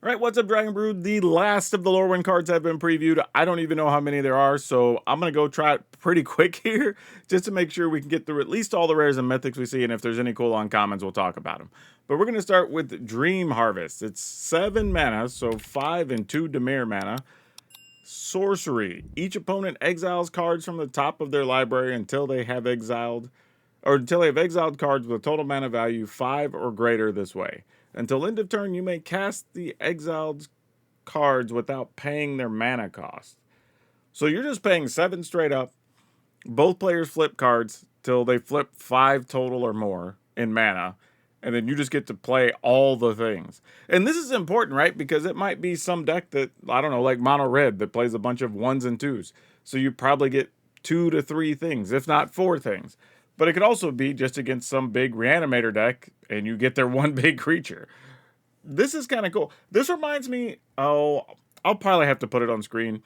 Right, what's up, Dragon Brood? The last of the Lorwyn cards have been previewed. I don't even know how many there are, so I'm going to go try it pretty quick here, just to make sure we can get through at least all the rares and mythics we see, and if there's any cool uncommons, we'll talk about them. But we're going to start with Dream Harvest. It's 7 mana, so 5 and 2 Dimir mana. Sorcery. Each opponent exiles cards from the top of their library until they have exiled cards with a total mana value 5 or greater this way. Until end of turn, you may cast the exiled cards without paying their mana cost. So you're just paying 7 straight up. Both players flip cards till they flip 5 total or more in mana. And then you just get to play all the things. And this is important, right? Because it might be some deck that, I don't know, like mono red that plays a bunch of 1s and 2s. So you probably get 2 to 3 things, if not 4 things. But it could also be just against some big reanimator deck, and you get their one big creature. This is kind of cool. This reminds me, I'll probably have to put it on screen.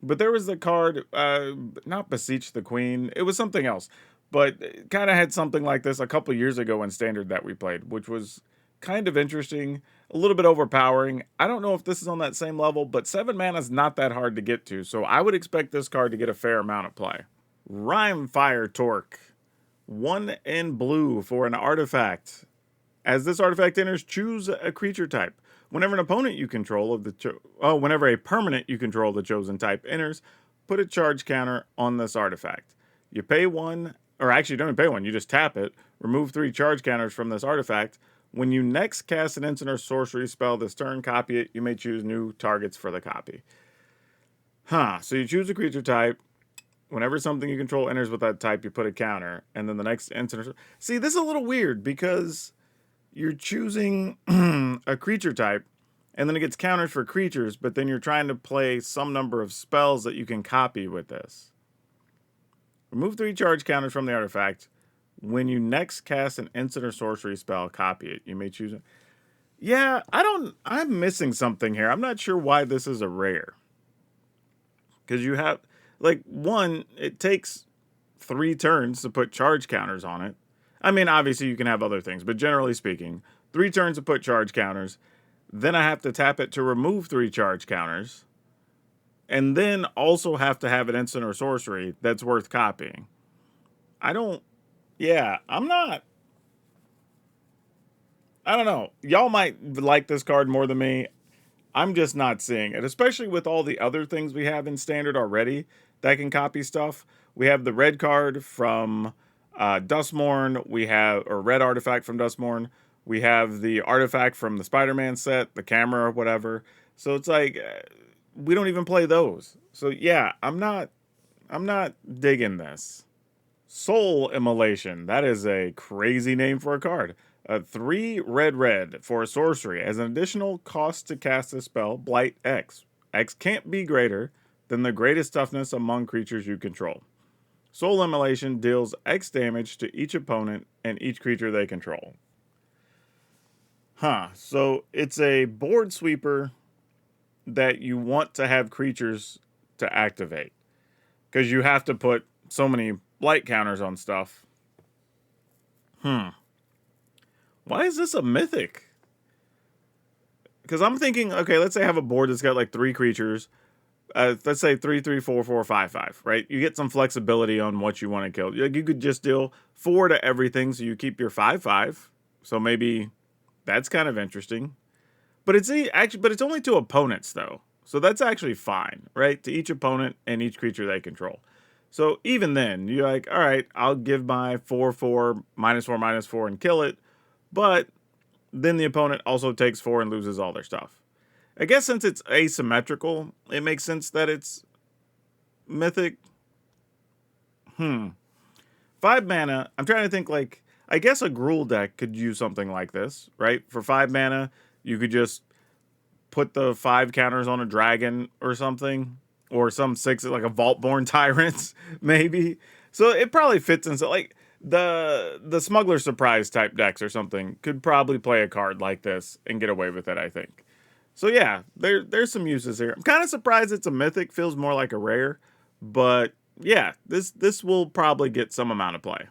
But there was the card, not Beseech the Queen. It was something else. But it kind of had something like this a couple years ago in Standard that we played, which was kind of interesting, a little bit overpowering. I don't know if this is on that same level, but 7 mana is not that hard to get to. So I would expect this card to get a fair amount of play. Rimefire Torque. 1 in blue for an artifact. As this artifact enters, choose a creature type. Whenever an opponent you control of whenever a permanent you control of the chosen type enters, put a charge counter on this artifact. You pay 1, or actually you don't even pay 1, you just tap it. Remove 3 charge counters from this artifact. When you next cast an instant or sorcery spell this turn, copy it. You may choose new targets for the copy. So you choose a creature type. Whenever something you control enters with that type, you put a counter. And then the next instant... See, this is a little weird because you're choosing a creature type, and then it gets counters for creatures, but then you're trying to play some number of spells that you can copy with this. Remove 3 charge counters from the artifact. When you next cast an instant or sorcery spell, copy it. You may choose it. Yeah, I'm missing something here. I'm not sure why this is a rare. Because you have... Like, 1, it takes 3 turns to put charge counters on it. I mean, obviously you can have other things, but generally speaking, 3 turns to put charge counters. Then I have to tap it to remove 3 charge counters. And then also have to have an instant or sorcery that's worth copying. I don't know. Y'all might like this card more than me. I'm just not seeing it, especially with all the other things we have in Standard already that can copy stuff. We have the red card from Duskmourn. We have a red artifact from Duskmourn. We have the artifact from the Spider-Man set, the camera or whatever. So it's like we don't even play those. So yeah, I'm not digging this. Soul Immolation. That is a crazy name for a card. 3 red for a sorcery. As an additional cost to cast a spell, blight X. X can't be greater than the greatest toughness among creatures you control. Soul Immolation deals X damage to each opponent and each creature they control. So it's a board sweeper that you want to have creatures to activate. Because you have to put so many blight counters on stuff. Why is this a mythic? Because I'm thinking, okay, let's say I have a board that's got like 3 creatures. Let's say 3, 3, 4, 4, 5, 5, right? You get some flexibility on what you want to kill. You could just deal 4 to everything, so you keep your 5, 5. So maybe that's kind of interesting. But it's only to opponents though, so that's actually fine, right? To each opponent and each creature they control. So even then, you're like, all right, I'll give my 4, 4, -4, -4, and kill it. But then the opponent also takes 4 and loses all their stuff. I guess since it's asymmetrical, it makes sense that it's mythic. 5 mana, I'm trying to think like, I guess a Gruul deck could use something like this, right? For 5 mana, you could just put the 5 counters on a dragon or something. Or some 6, like a Vaultborn Tyrant, maybe. So it probably fits into, like, the Smuggler Surprise type decks or something could probably play a card like this and get away with it, I think. So yeah, there's some uses here. I'm kind of surprised it's a mythic, feels more like a rare, but yeah, this will probably get some amount of play.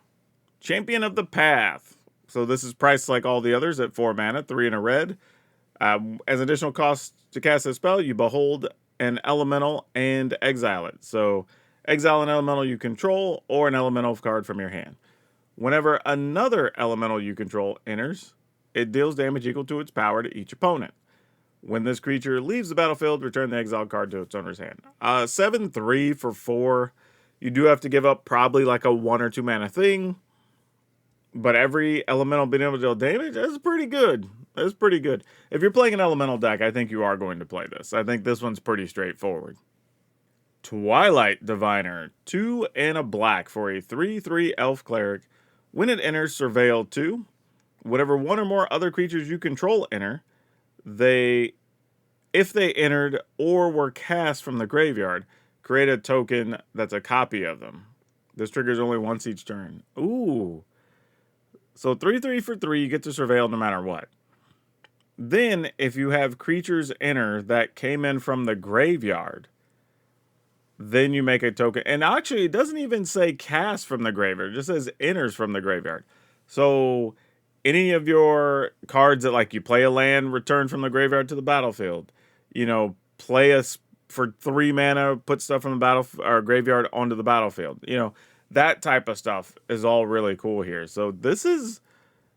Champion of the Path. So this is priced like all the others at 4 mana, 3 and a red. As additional cost to cast a spell, you behold an elemental and exile it. So exile an elemental you control or an elemental card from your hand. Whenever another elemental you control enters, it deals damage equal to its power to each opponent. When this creature leaves the battlefield, return the exiled card to its owner's hand. 7/3 for 4. You do have to give up probably like a 1 or 2 mana thing. But every elemental being able to deal damage, that's pretty good. That's pretty good. If you're playing an elemental deck, I think you are going to play this. I think this one's pretty straightforward. Twilight Diviner, 2 and a black for a 3/3 elf cleric. When it enters, surveil 2. Whatever one or more other creatures you control enter, if they entered or were cast from the graveyard, create a token that's a copy of them. This triggers only once each turn. Ooh. So 3/3 for 3, you get to surveil no matter what. Then, if you have creatures enter that came in from the graveyard, then you make a token. And actually, it doesn't even say cast from the graveyard. It just says enters from the graveyard. So, any of your cards that, like, you play a land, return from the graveyard to the battlefield. You know, play for 3 mana, put stuff from the graveyard onto the battlefield. You know, that type of stuff is all really cool here. So,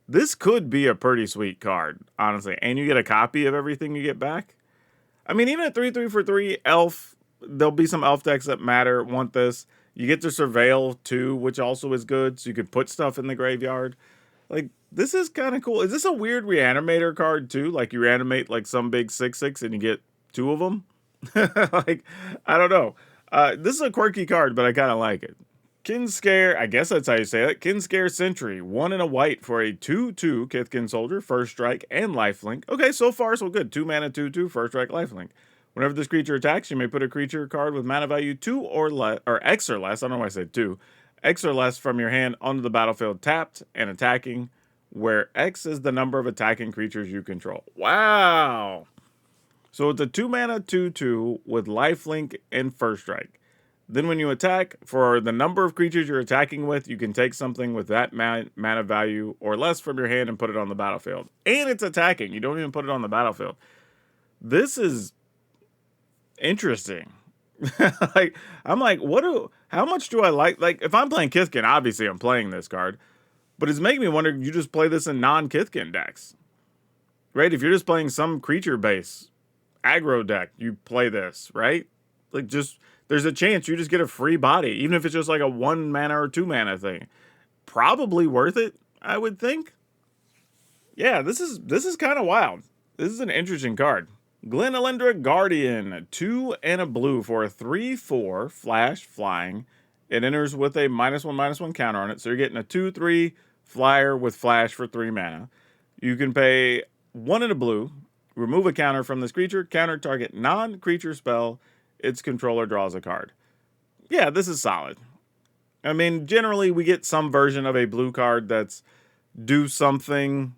this could be a pretty sweet card, honestly. And you get a copy of everything you get back. I mean, even at 3/3 for 3, elf, there'll be some elf decks that want this. You get to surveil too, which also is good. So you could put stuff in the graveyard. Like, this is kind of cool. Is this a weird reanimator card too? Like, you reanimate like some big 6/6 and you get 2 of them? Like, I don't know. This is a quirky card, but I kind of like it. Kinscare, I guess that's how you say it. Kinscare Sentry, 1 and a white for a 2/2 Kithkin Soldier, first strike, and lifelink. Okay, so far so good. 2 mana, 2/2, first strike, lifelink. Whenever this creature attacks, you may put a creature card with mana value 2 or less, or X or less. I don't know why I said 2. X or less from your hand onto the battlefield tapped and attacking, where X is the number of attacking creatures you control. Wow! So it's a 2 mana, 2/2 with lifelink and first strike. Then when you attack, for the number of creatures you're attacking with, you can take something with that mana value or less from your hand and put it on the battlefield. And it's attacking. You don't even put it on the battlefield. This is interesting. Like, I'm like, how much do I like? Like, if I'm playing Kithkin, obviously I'm playing this card. But it's making me wonder, you just play this in non-Kithkin decks. Right? If you're just playing some creature base aggro deck, you play this, right? Like, there's a chance you just get a free body, even if it's just like a 1 mana or 2 mana thing. Probably worth it, I would think. Yeah, this is kind of wild. This is an interesting card. Glenelendra Guardian, 2 and a blue for a 3/4 flash flying. It enters with a -1/-1 counter on it, so you're getting a 2/3 flyer with flash for 3 mana. You can pay 1 and a blue, remove a counter from this creature, counter target non-creature spell. Its controller draws a card. Yeah, this is solid. I mean, generally we get some version of a blue card that's do something,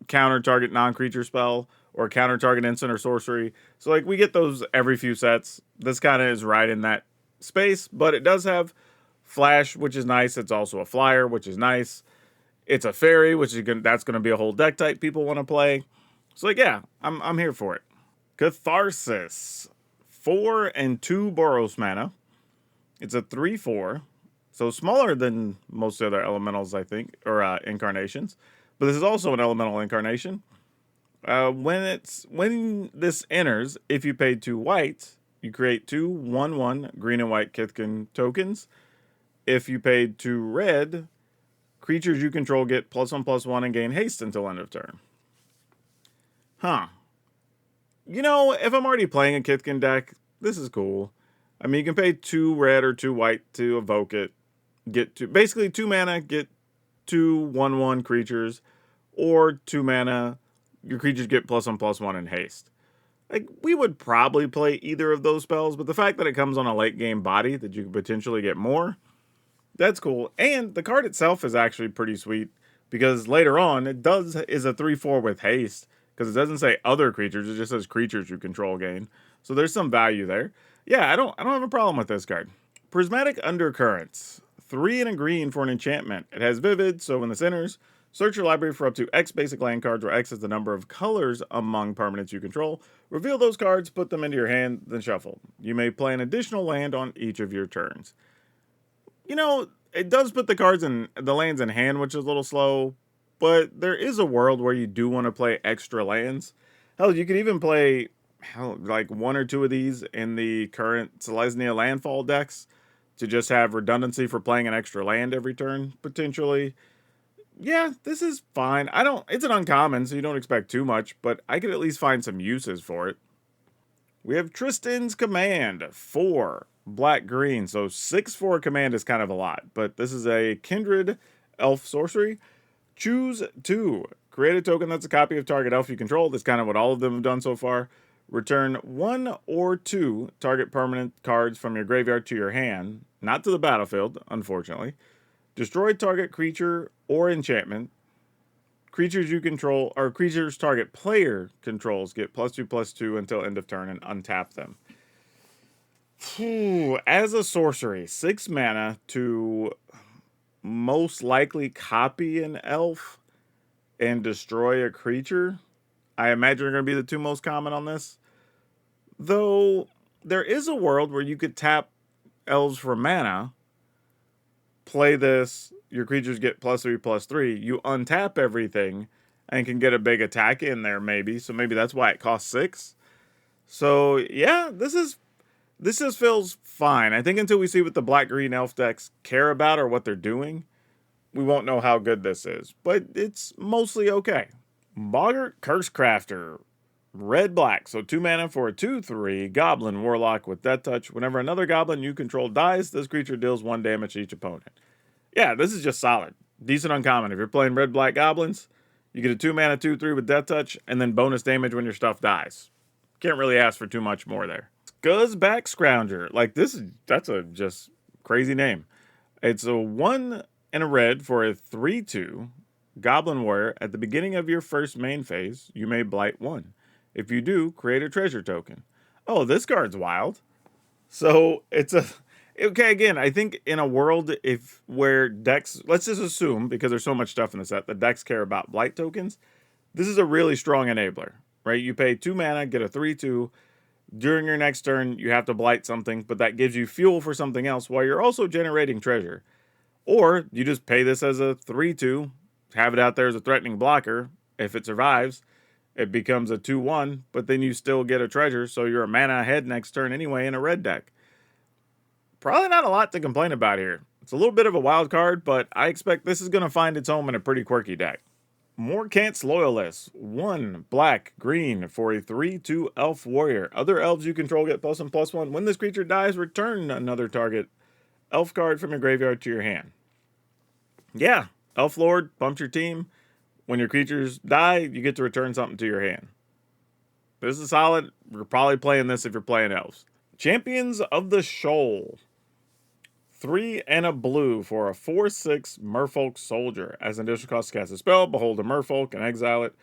counter target non-creature spell, or counter target instant or sorcery. So like we get those every few sets. This kind of is right in that space, but it does have flash, which is nice. It's also a flyer, which is nice. It's a fairy, which is that's going to be a whole deck type people want to play. So like, yeah, I'm here for it. Catharsis. 4 and 2 Boros mana. It's a 3/4. So smaller than most other elementals, I think, or incarnations. But this is also an elemental incarnation. When this enters, if you pay 2 white, you create 2 1/1 green and white Kithkin tokens. If you paid 2 red, creatures you control get +1/+1 and gain haste until end of turn. Huh. You know, if I'm already playing a Kithkin deck, this is cool. I mean, you can pay 2 red or 2 white to evoke it. Basically 2 mana, get 2 1/1 creatures, or 2 mana, your creatures get +1/+1 in haste. Like, we would probably play either of those spells, but the fact that it comes on a late game body that you could potentially get more, that's cool. And the card itself is actually pretty sweet, because later on it is a 3/4 with haste. Because it doesn't say other creatures, it just says creatures you control gain. So there's some value there. Yeah, I don't have a problem with this card. Prismatic Undercurrents. 3 and a green for an enchantment. It has Vivid, so when this enters, Search your library for up to X basic land cards, where X is the number of colors among permanents you control. Reveal those cards, put them into your hand, then shuffle. You may play an additional land on each of your turns. You know, it does put the lands in hand, which is a little slow, but there is a world where you do want to play extra lands. Hell, you could even play like one or two of these in the current Selesnya landfall decks to just have redundancy for playing an extra land every turn, potentially. Yeah, this is fine. It's an uncommon, so you don't expect too much, but I could at least find some uses for it. We have Tristan's Command, 4 black green. So 6 for a command is kind of a lot, but this is a kindred elf sorcery. Choose 2. Create a token that's a copy of target elf you control. That's kind of what all of them have done so far. Return 1 or 2 target permanent cards from your graveyard to your hand, not to the battlefield, unfortunately. Destroy target creature or enchantment. Creatures you control, or creatures target player controls, get +2/+2 until end of turn and untap them. As a sorcery, 6 mana to most likely copy an elf and destroy a creature. I imagine are going to be the two most common on this. Though there is a world where you could tap elves for mana, play this, your creatures get +3/+3, you untap everything and can get a big attack in there maybe. So maybe that's why it costs 6. So yeah, this just feels fine. I think until we see what the black-green elf decks care about or what they're doing, we won't know how good this is. But it's mostly okay. Boggart Cursecrafter. Red-black, so 2 mana for a 2/3 Goblin Warlock with Death Touch. Whenever another Goblin you control dies, this creature deals 1 damage to each opponent. Yeah, this is just solid. Decent uncommon. If you're playing red-black Goblins, you get a 2 mana 2/3 with Death Touch, and then bonus damage when your stuff dies. Can't really ask for too much more there. Scuzzback Scrounger. Like, that's a just crazy name. It's a 1 and a red for a 3/2 Goblin Warrior. At the beginning of your first main phase, you may blight 1. If you do, create a treasure token. Oh, this card's wild. So it's okay. Again, I think in a world where decks, let's just assume because there's so much stuff in the set, the decks care about blight tokens. This is a really strong enabler, right? You pay 2 mana, get a 3/2. During your next turn, you have to blight something, but that gives you fuel for something else while you're also generating treasure. Or you just pay this as a 3/2, have it out there as a threatening blocker. If it survives, it becomes a 2/1, but then you still get a treasure, so you're a mana ahead next turn anyway in a red deck. Probably not a lot to complain about here. It's a little bit of a wild card, but I expect this is going to find its home in a pretty quirky deck. Morkant's Loyalist. 1 black, green for a 3/2 elf warrior. Other elves you control get +1/+1. When this creature dies, return another target elf card from your graveyard to your hand. Yeah, Elf Lord, pumps your team. When your creatures die, you get to return something to your hand. This is solid. We're probably playing this if you're playing elves. Champions of the Shoal. 3 and a blue for a 4/6 Merfolk Soldier. As an additional cost to cast a spell, behold a Merfolk and exile it.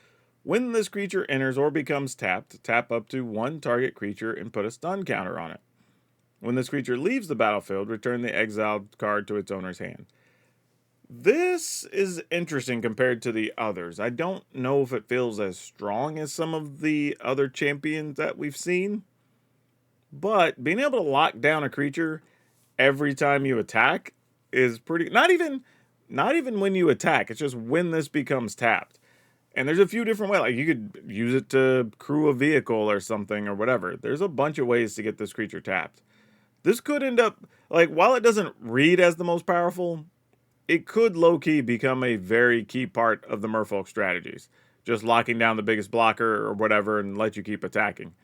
When this creature enters or becomes tapped, tap up to 1 target creature and put a stun counter on it. When this creature leaves the battlefield, return the exiled card to its owner's hand. This is interesting compared to the others. I don't know if it feels as strong as some of the other champions that we've seen, but being able to lock down a creature every time you attack is pretty. Not even when you attack. It's just when this becomes tapped. And there's a few different ways. Like you could use it to crew a vehicle or something or whatever. There's a bunch of ways to get this creature tapped. This could end up, like, while it doesn't read as the most powerful, it could low-key become a very key part of the Merfolk strategies. Just locking down the biggest blocker or whatever and let you keep attacking.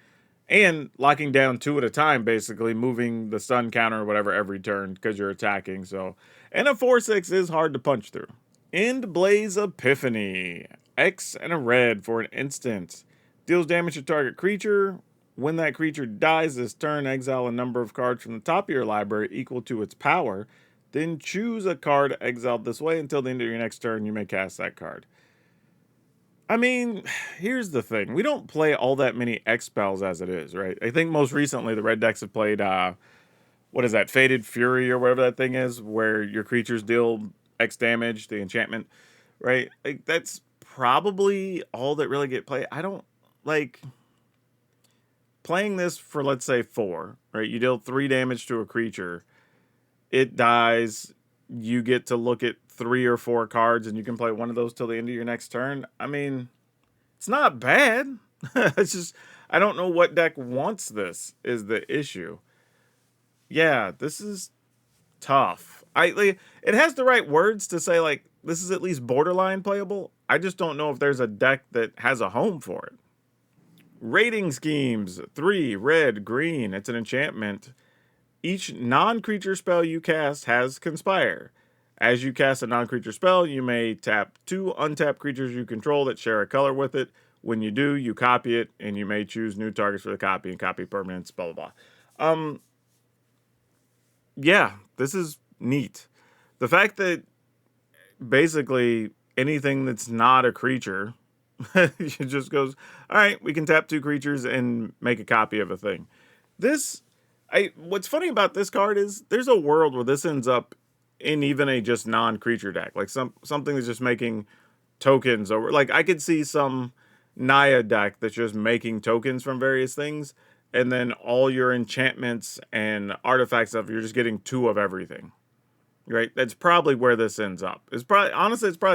And locking down 2 at a time, basically, moving the stun counter or whatever every turn because you're attacking. So, and a 4/6 is hard to punch through. Endblaze Epiphany. X and a red for an instant. Deals damage to target creature. When that creature dies this turn, exile a number of cards from the top of your library equal to its power. Then choose a card exiled this way until the end of your next turn. You may cast that card. I mean, here's the thing. We don't play all that many X spells as it is, right? I think most recently the red decks have played, what is that, Fated Fury or whatever that thing is, where your creatures deal X damage, the enchantment. right? Like, that's probably all that really get played. I don't like playing this for, let's say, 4, right? You deal 3 damage to a creature, it dies, you get to look at 3 or 4 cards, and you can play one of those till the end of your next turn. I mean, it's not bad. It's just, I don't know what deck wants this, is the issue. Yeah, this is tough. Like, it has the right words to say, like, this is at least borderline playable. I just don't know if there's a deck that has a home for it. Rating schemes 3, red, green. It's an enchantment. Each non-creature spell you cast has Conspire. As you cast a non-creature spell, you may tap 2 untapped creatures you control that share a color with it. When you do, you copy it, and you may choose new targets for the copy and copy permanents, blah, blah, blah. Yeah, this is neat. The fact that basically anything that's not a creature it just goes, all right, we can tap 2 creatures and make a copy of a thing. What's funny about this card is there's a world where this ends up in even a just non-creature deck, like something that's just making tokens over. Like, I could see some Naya deck that's just making tokens from various things, and then all your enchantments and artifact stuff, you're just getting 2 of everything. Right? That's probably where this ends up. It's probably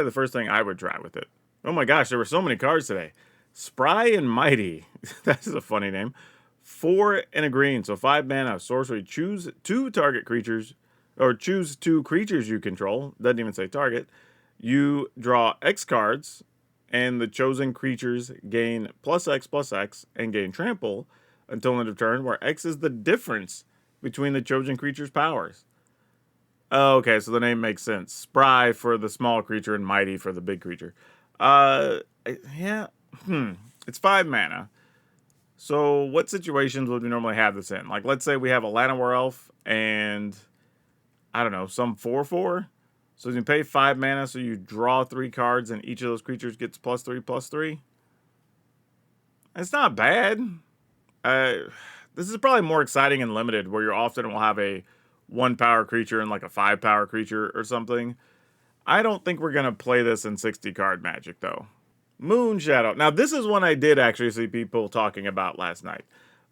the first thing I would try with it. Oh my gosh, there were so many cards today. Spry and Mighty. That's a funny name. 4 and a green, so 5 mana. Sorcery. Choose 2 target creatures, or choose 2 creatures you control. Doesn't even say target. You draw X cards, and the chosen creatures gain +X and gain trample until end of turn, where X is the difference between the chosen creature's powers. Oh, okay, so the name makes sense. Spry for the small creature and Mighty for the big creature. Yeah. It's 5 mana. So what situations would we normally have this in? Like, let's say we have a Llanowar Elf and, I don't know, some 4/4. So you pay 5 mana, so you draw 3 cards, and each of those creatures gets +3/+3. It's not bad. This is probably more exciting and limited, where you often will have a 1 power creature and like a 5 power creature or something. I don't think we're going to play this in 60 card Magic, though. Moonshadow. Now, this is one I did actually see people talking about last night.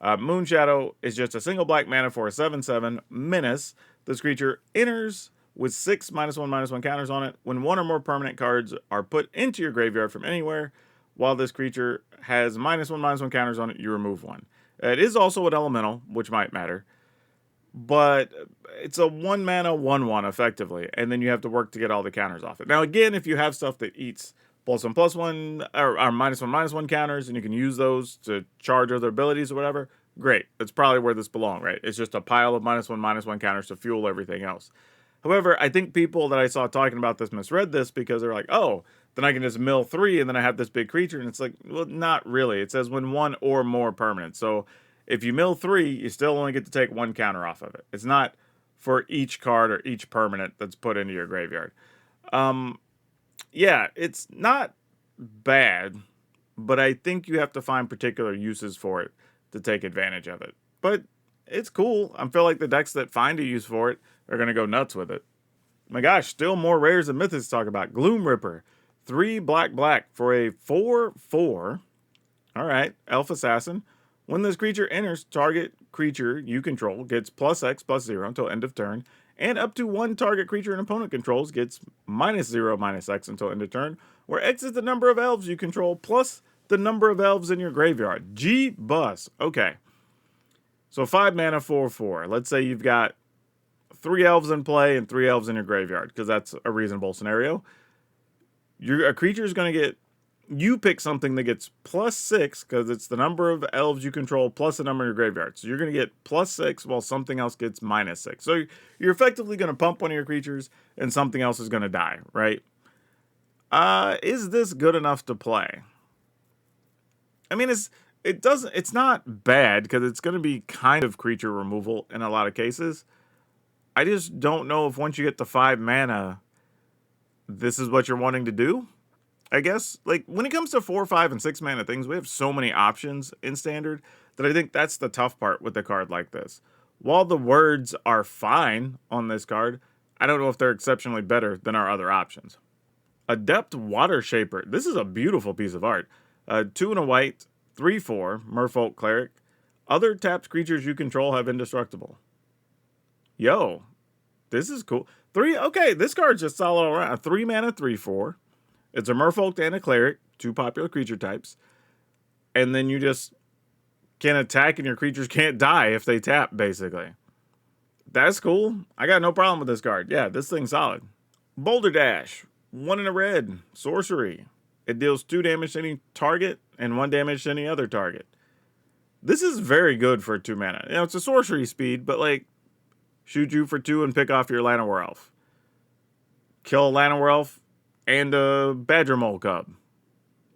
Moonshadow is just a single black mana for a 7/7 menace. This creature enters with 6 -1/-1 counters on it. When 1 or more permanent cards are put into your graveyard from anywhere, while this creature has -1/-1 counters on it, you remove 1. It is also an elemental, which might matter. But it's a 1 mana 1/1 effectively, and then you have to work to get all the counters off it. Now, again, if you have stuff that eats +1/+1 or -1/-1 counters, and you can use those to charge other abilities or whatever, great. That's probably where this belongs, right? It's just a pile of -1/-1 counters to fuel everything else. However, I think people that I saw talking about this misread this, because they're like, oh, then I can just mill 3 and then I have this big creature. And it's like, well, not really. It says when 1 or more permanent. So if you mill 3, you still only get to take 1 counter off of it. It's not for each card or each permanent that's put into your graveyard. Yeah, it's not bad, but I think you have to find particular uses for it to take advantage of it. But it's cool. I feel like the decks that find a use for it are going to go nuts with it. My gosh, still more rares and mythics to talk about. Gloom Ripper. 3 black for a 4/4. All right, Elf Assassin. When this creature enters, target creature you control gets +X/+0 until end of turn, and up to 1 target creature an opponent controls gets -0/-X until end of turn, where X is the number of elves you control plus the number of elves in your graveyard. G-Bus. Okay. So 5 mana, 4/4. Let's say you've got 3 elves in play and 3 elves in your graveyard, because that's a reasonable scenario. A creature is going to get, you pick something that gets +6, because it's the number of elves you control plus the number in your graveyard. So you're going to get +6 while something else gets -6. So you're effectively going to pump one of your creatures and something else is going to die, right? Is this good enough to play? I mean, it's not bad, because it's going to be kind of creature removal in a lot of cases. I just don't know if once you get to 5 mana, this is what you're wanting to do. I guess, like, when it comes to 4, 5, and 6 mana things, we have so many options in Standard that I think that's the tough part with a card like this. While the words are fine on this card, I don't know if they're exceptionally better than our other options. Adept Water Shaper. This is a beautiful piece of art. 2 and a white, 3/4, Merfolk Cleric. Other tapped creatures you control have Indestructible. Yo, this is cool. Okay, this card's just solid all around. 3 mana, 3/4. It's a Merfolk and a Cleric, 2 popular creature types. And then you just can attack and your creatures can't die if they tap, basically. That's cool. I got no problem with this card. Yeah, this thing's solid. Boulder Dash. 1 in a red. Sorcery. It deals 2 damage to any target and 1 damage to any other target. This is very good for 2 mana. You know, it's a sorcery speed, but like, shoot you for 2 and pick off your Llanowar Elf. Kill a Llanowar Elf and a Badger Mole Cub.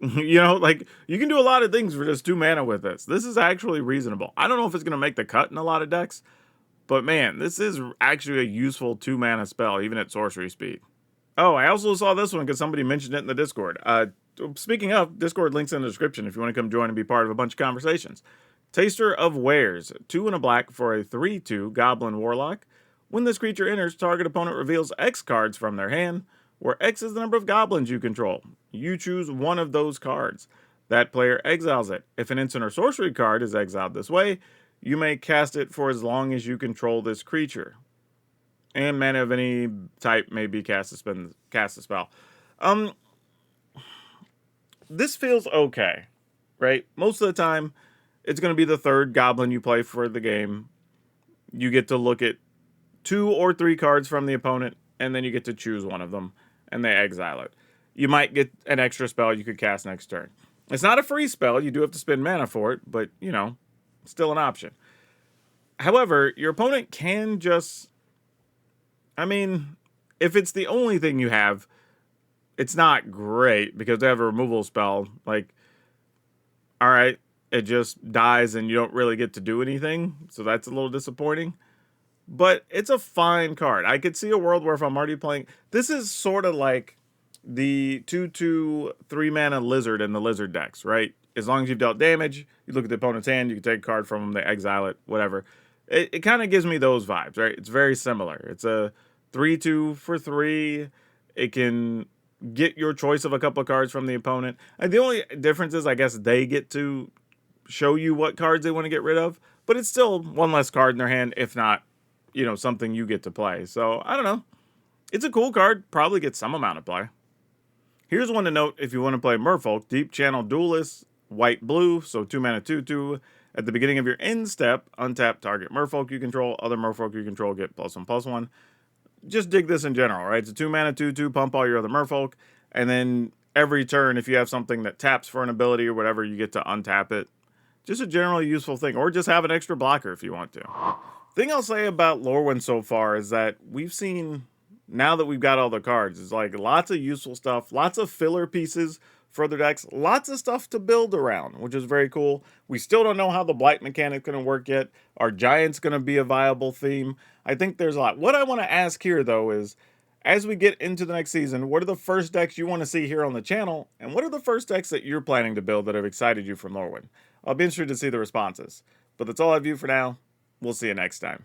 You know, like, you can do a lot of things for just 2 mana with this. This is actually reasonable. I don't know if it's going to make the cut in a lot of decks, but man, this is actually a useful 2 mana spell, even at sorcery speed. Oh, I also saw this one because somebody mentioned it in the Discord. Speaking of, Discord links in the description if you want to come join and be part of a bunch of conversations. Taster of Wares, 2 and a black for a 3/2 Goblin Warlock. When this creature enters, target opponent reveals X cards from their hand, where X is the number of goblins you control. You choose one of those cards. That player exiles it. If an instant or sorcery card is exiled this way, you may cast it for as long as you control this creature. And mana of any type may be cast a spell. This feels okay, right? Most of the time, it's going to be the 3rd goblin you play for the game. You get to look at 2 or 3 cards from the opponent, and then you get to choose one of them, and they exile it. You might get an extra spell you could cast next turn. It's not a free spell. You do have to spend mana for it, but, you know, still an option. However, your opponent can just... I mean, if it's the only thing you have, it's not great because they have a removal spell. Like, all right, it just dies and you don't really get to do anything. So that's a little disappointing. But it's a fine card. I could see a world where if I'm already playing... This is sort of like the 2/2 3 mana Lizard in the Lizard decks, right? As long as you've dealt damage, you look at the opponent's hand, you can take a card from them, they exile it, whatever. It kind of gives me those vibes, right? It's very similar. It's a 3/2 for 3. It can get your choice of a couple of cards from the opponent. And the only difference is, I guess, they get to show you what cards they want to get rid of. But it's still one less card in their hand, if not, you know, something you get to play. So, I don't know. It's a cool card. Probably gets some amount of play. Here's one to note if you want to play Merfolk. Deep Channel Duelist, white-blue, so 2 mana 2/2. At the beginning of your end step, untap target Merfolk you control. Other Merfolk you control get +1/+1. Just dig this in general, right? It's a 2 mana 2/2, pump all your other Merfolk. And then every turn, if you have something that taps for an ability or whatever, you get to untap it. Just a generally useful thing. Or just have an extra blocker if you want to. Thing I'll say about Lorwyn so far is that we've seen, now that we've got all the cards, it's like lots of useful stuff, lots of filler pieces for other decks, lots of stuff to build around, which is very cool. We still don't know how the blight mechanic's going to work yet. Are giants going to be a viable theme? I think there's a lot. What I want to ask here, though, is as we get into the next season, what are the first decks you want to see here on the channel? And what are the first decks that you're planning to build that have excited you from Lorwyn? I'll be interested to see the responses. But that's all I have for now. We'll see you next time.